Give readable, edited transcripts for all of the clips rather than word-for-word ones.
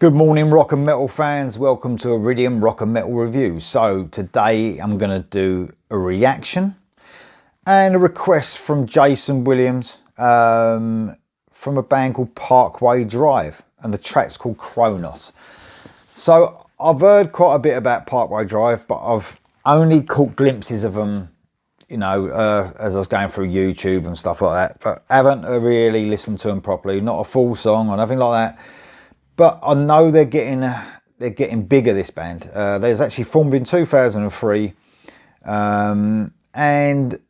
Good morning, rock and metal fans. Welcome to Iridium Rock and Metal Review. So today I'm going to do a reaction and a request from Jason Williams from a band called Parkway Drive, and the track's called Chronos. So I've heard quite a bit about Parkway Drive, but I've only caught glimpses of them, you know, as I was going through YouTube and stuff like that, but haven't really listened to them properly. Not a full song or nothing like that. But I know they're getting bigger, this band. They was actually formed in 2003, and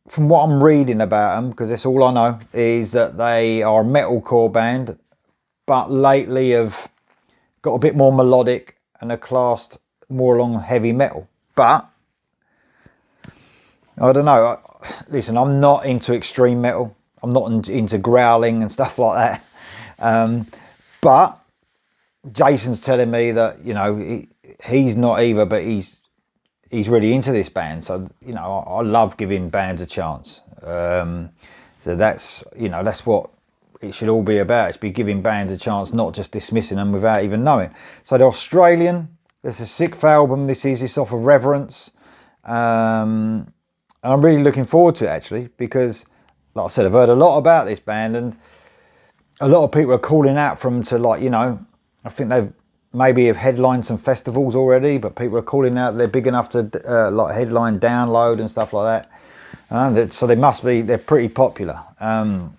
from what I'm reading about them, because that's all I know, is that they are a metalcore band, but lately have got a bit more melodic and are classed more along heavy metal. But I don't know. Listen, I'm not into extreme metal. I'm not into growling and stuff like that. But Jason's telling me that, you know, he's not either, but he's really into this band. So, you know, I love giving bands a chance. So that's, you know, that's what it should all be about. It's be giving bands a chance, not just dismissing them without even knowing. So they're Australian. It's a sixth album. This is it's off of Reverence. And I'm really looking forward to it, actually, because, like I said, I've heard a lot about this band, and a lot of people are calling out for them to, like, you know, I think they've maybe have headlined some festivals already, but people are calling out they're big enough to like headline Download and stuff like that. So they're pretty popular. And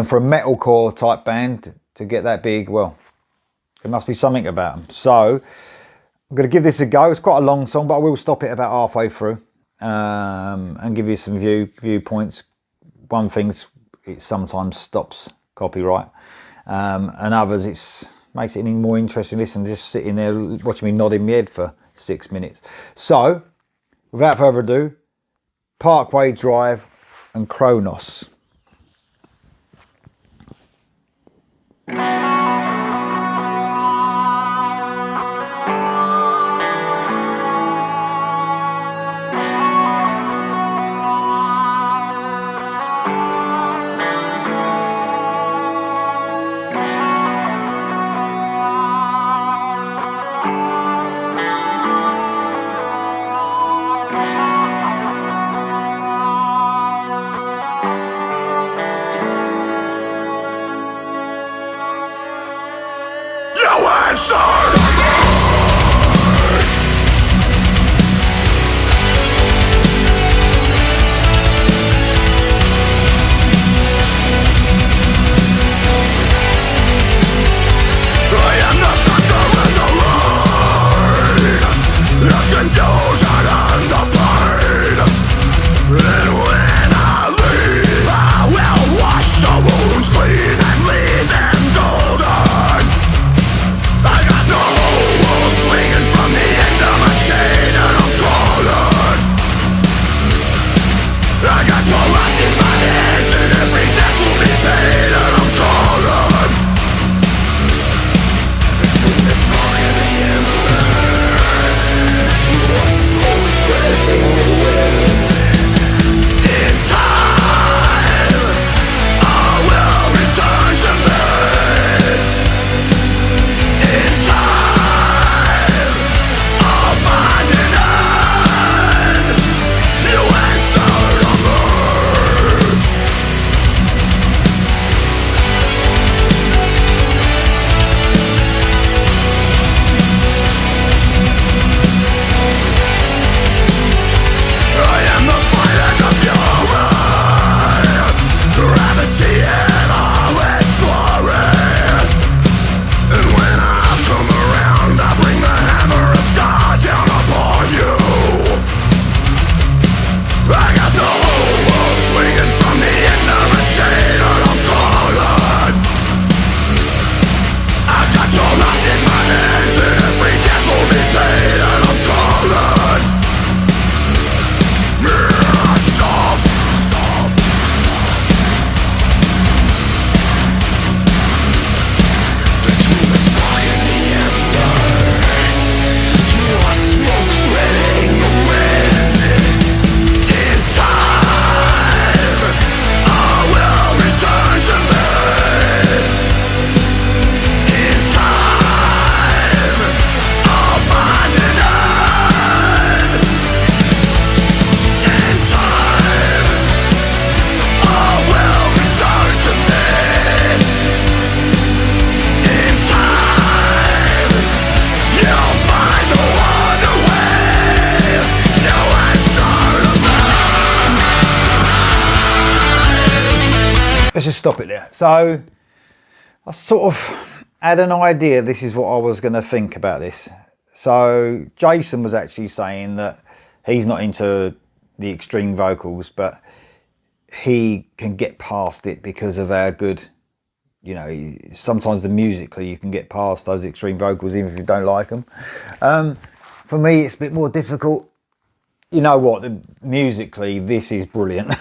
for a metalcore type band to get that big, well, there must be something about them. So I'm going to give this a go. It's quite a long song, but I will stop it about halfway through and give you some viewpoints. One thing, it sometimes stops copyright, and others makes it any more interesting. Listen, just sitting there watching me nodding my head for 6 minutes. So, without further ado, Parkway Drive and Chronos. I got no let's just stop it there. So I sort of had an idea this is what I was going to think about this. So Jason was actually saying that he's not into the extreme vocals, but he can get past it because of how good, you know, sometimes musically you can get past those extreme vocals even if you don't like them. For me, it's a bit more difficult. You know what, musically this is brilliant.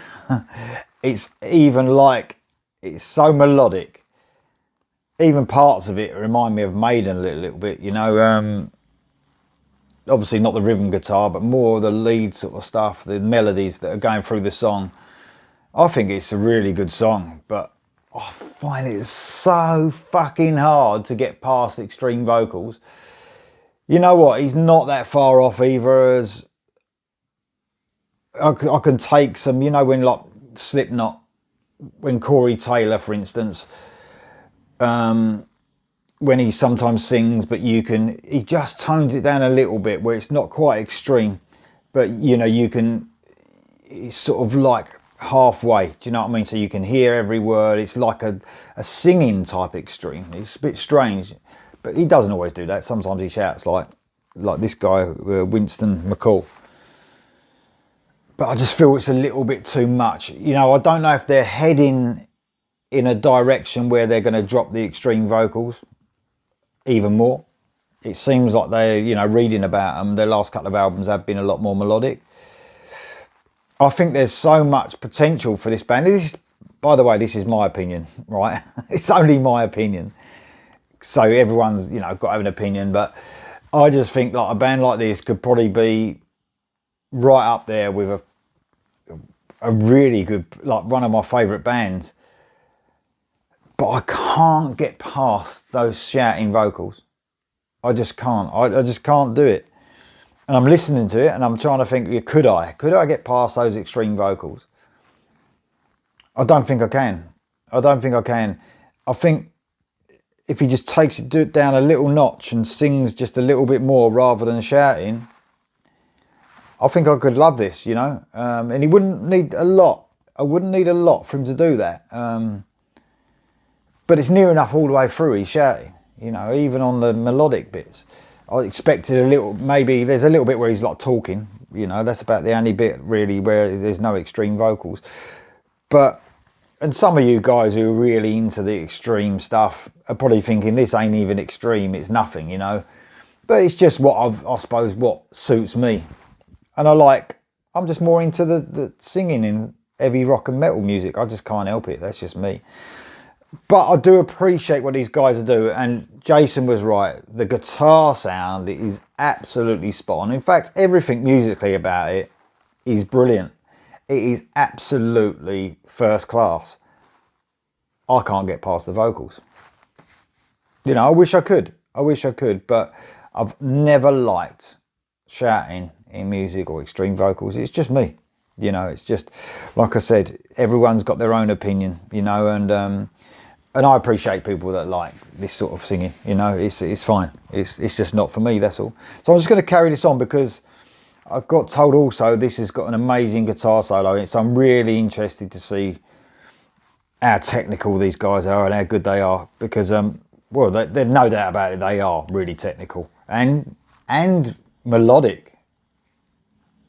It's even like, it's so melodic. Even parts of it remind me of Maiden a little bit, you know. Obviously not the rhythm guitar, but more the lead sort of stuff, the melodies that are going through the song. I think it's a really good song, but I find it so fucking hard to get past extreme vocals. You know what, he's not that far off either. As I can take some, you know, when like Slipknot, when Corey Taylor, for instance, when he sometimes sings, but he just tones it down a little bit where it's not quite extreme, but you know, it's sort of like halfway, do you know what I mean? So you can hear every word. It's like a singing type extreme. It's a bit strange, but he doesn't always do that. Sometimes he shouts like this guy, Winston McCall. But I just feel it's a little bit too much. You know, I don't know if they're heading in a direction where they're going to drop the extreme vocals even more. It seems like they're, you know, reading about them, their last couple of albums have been a lot more melodic. I think there's so much potential for this band. This is, by the way, this is my opinion, right? It's only my opinion. So everyone's, you know, got to have an opinion, but I just think like a band like this could probably be right up there with a really good, like one of my favourite bands. But I can't get past those shouting vocals. I just can't. I just can't do it. And I'm listening to it and I'm trying to think, yeah, could I get past those extreme vocals? I don't think I can. I don't think I can. I think if he just takes it down a little notch and sings just a little bit more rather than shouting, I think I could love this, you know. And he wouldn't need a lot. I wouldn't need a lot for him to do that. But it's near enough all the way through, he's shouting, you know, even on the melodic bits. I expected a little, maybe there's a little bit where he's like talking, you know, that's about the only bit really where there's no extreme vocals. But, and some of you guys who are really into the extreme stuff are probably thinking this ain't even extreme, it's nothing, you know. But it's just what I suppose what suits me. And I'm just more into the singing in heavy rock and metal music. I just can't help it, that's just me. But I do appreciate what these guys are doing, and Jason was right. The guitar sound is absolutely spot on. In fact, everything musically about it is brilliant. It is absolutely first class. I can't get past the vocals. You know, I wish I could, but I've never liked shouting in music or extreme vocals. It's just me. You know, it's just, like I said, everyone's got their own opinion, you know, and I appreciate people that like this sort of singing, you know, it's fine. It's just not for me, that's all. So I'm just going to carry this on because I got told also this has got an amazing guitar solo in it. So I'm really interested to see how technical these guys are and how good they are because, well, there's no doubt about it, they are really technical and melodic.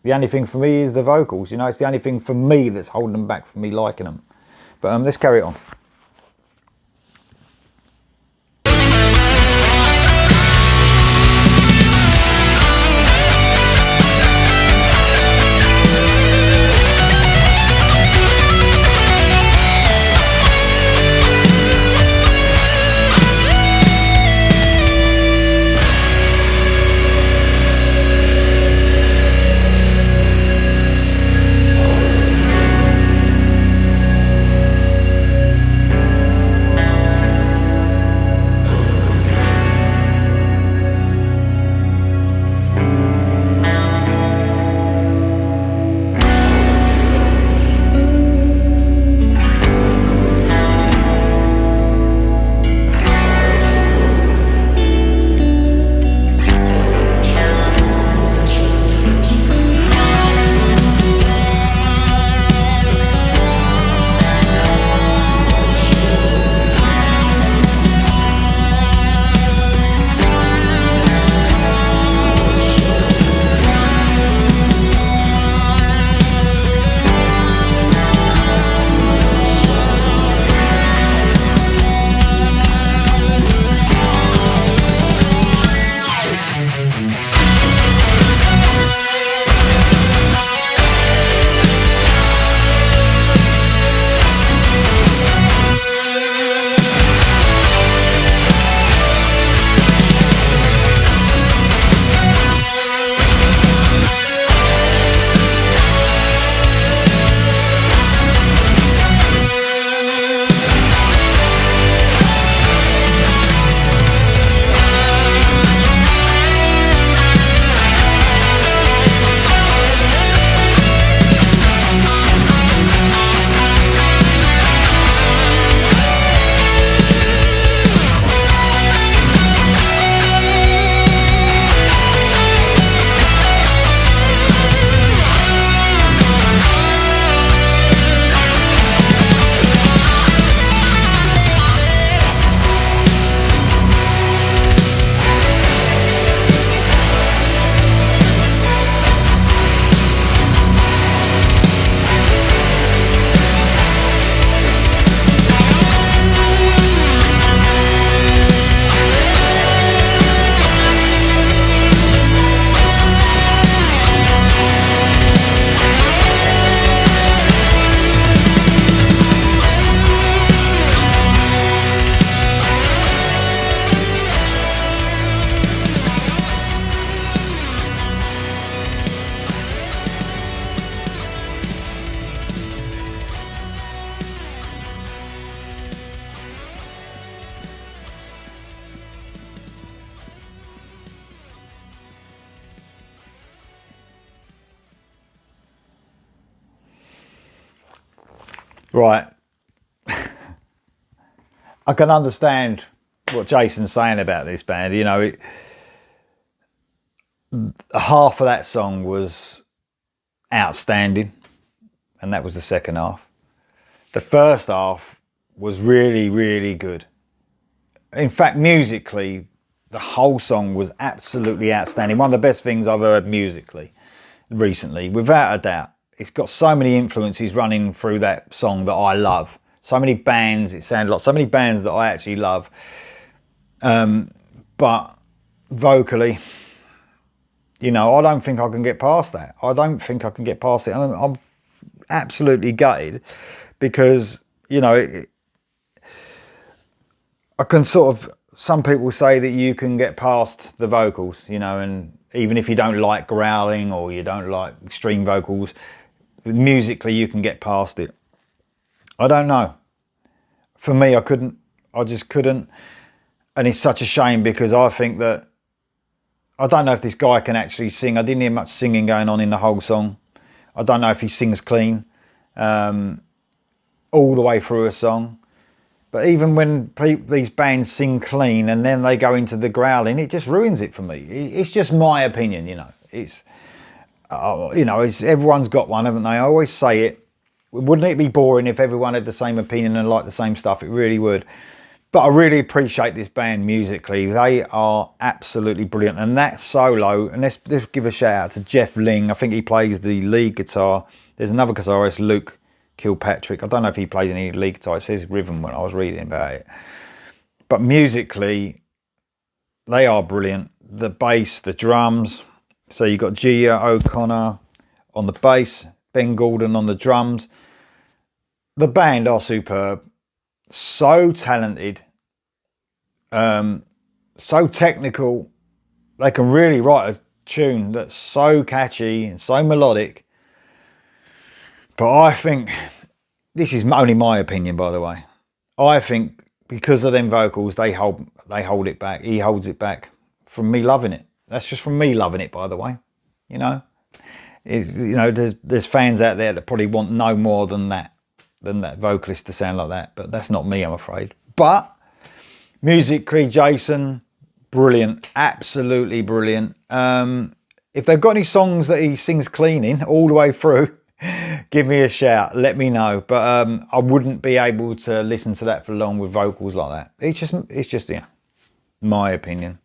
The only thing for me is the vocals, you know, it's the only thing for me that's holding them back from me liking them. But let's carry it on. Right. I can understand what Jason's saying about this band. You know, half of that song was outstanding, and that was the second half. The first half was really, really good. In fact, musically, the whole song was absolutely outstanding. One of the best things I've heard musically recently, without a doubt. It's got so many influences running through that song that I love. So many bands, it sounded like so many bands that I actually love. But vocally, you know, I don't think I can get past that. I don't think I can get past it. And I'm absolutely gutted because, you know, I can sort of, some people say that you can get past the vocals, you know, and even if you don't like growling or you don't like extreme vocals, musically you can get past it. I don't know. For me, I just couldn't. And it's such a shame because I think that, I don't know if this guy can actually sing. I didn't hear much singing going on in the whole song. I don't know if he sings clean all the way through a song. But even when these bands sing clean and then they go into the growling, it just ruins it for me. It's just my opinion, you know. It's, you know, everyone's got one, haven't they? I always say it. Wouldn't it be boring if everyone had the same opinion and liked the same stuff? It really would. But I really appreciate this band musically. They are absolutely brilliant. And that solo, and let's give a shout out to Jeff Ling. I think he plays the lead guitar. There's another guitarist, Luke Kilpatrick. I don't know if he plays any lead guitar. It says rhythm when I was reading about it. But musically, they are brilliant. The bass, the drums. So you've got Gia O'Connor on the bass, Ben Gordon on the drums. The band are superb. So talented. So technical. They can really write a tune that's so catchy and so melodic. But I think, this is only my opinion, by the way. I think because of them vocals, they hold it back. He holds it back from me loving it. That's just from me loving it, by the way. You know, there's fans out there that probably want no more than that vocalist to sound like that. But that's not me, I'm afraid. But musically, Jason, brilliant, absolutely brilliant. If they've got any songs that he sings clean in all the way through, give me a shout, let me know. But I wouldn't be able to listen to that for long with vocals like that. It's just yeah, my opinion.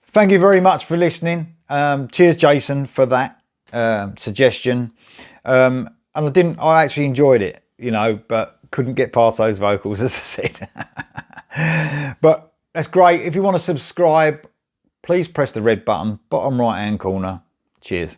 Thank you very much for listening. Cheers, Jason, for that suggestion. And I actually enjoyed it, you know, but couldn't get past those vocals, as I said. But that's great. If you want to subscribe, please press the red button, bottom right hand corner. Cheers.